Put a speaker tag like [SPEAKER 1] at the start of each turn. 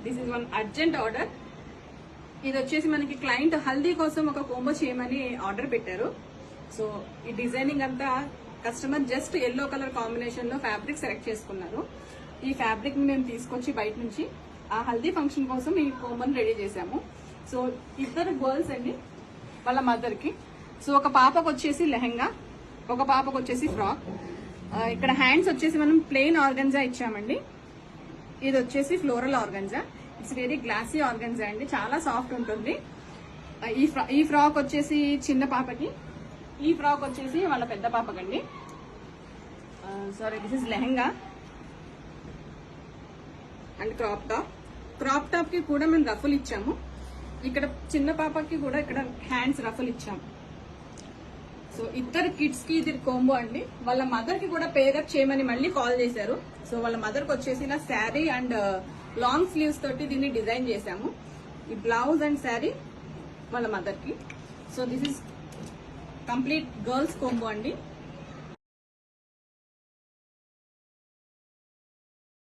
[SPEAKER 1] This is one urgent order. ఇది వచ్చేసి మనకి క్లయింట్ హల్దీ కోసం ఒక కోంబో చేయమని ఆర్డర్ పెట్టారు. సో ఈ డిజైనింగ్ అంతా customer just yellow colour combination లో ఫ్యాబ్రిక్ సెలెక్ట్ చేసుకున్నారు. ఈ ఫ్యాబ్రిక్ ని మేము తీసుకొచ్చి బయట నుంచి ఆ హల్దీ ఫంక్షన్ కోసం ఈ కోంబోని రెడీ చేశాము. సో ఇద్దరు గర్ల్స్ అండి, వాళ్ళ మదర్ కి. సో ఒక పాపకు వచ్చేసి లెహంగా, ఒక పాపకు వచ్చేసి ఫ్రాక్. ఇక్కడ హ్యాండ్స్ వచ్చేసి మనం ప్లెయిన్ ఆర్గన్జా ఇచ్చామండి. ఇది వచ్చేసి floral organza. It's very glossy organza అండి, చాలా సాఫ్ట్ ఉంటుంది. ఈ ఫ్రాక్ వచ్చేసి చిన్న పాపకి, ఈ ఫ్రాక్ వచ్చేసి వాళ్ళ పెద్ద పాపకండి. Sorry, this is lehenga and crop top. Crop top కి కూడా మేము రఫుల్ ఇచ్చాము. ఇక్కడ చిన్న పాపకి కూడా ఇక్కడ హ్యాండ్స్ రఫుల్ ఇచ్చాము. సో ఇద్దరు కిడ్స్ కి ఇది కోంబో అండి. వాళ్ళ మదర్ కి కూడా పేరప్ చేయమని మళ్ళీ కాల్ చేశారు. సో వాళ్ళ మదర్ కి వచ్చేసి ఇలా శారీ అండ్ లాంగ్ స్లీవ్స్ తోటి దీన్ని డిజైన్ చేశాము. ఈ బ్లౌజ్ అండ్ శారీ వాళ్ళ మదర్ కి. So this is complete girls combo అండి.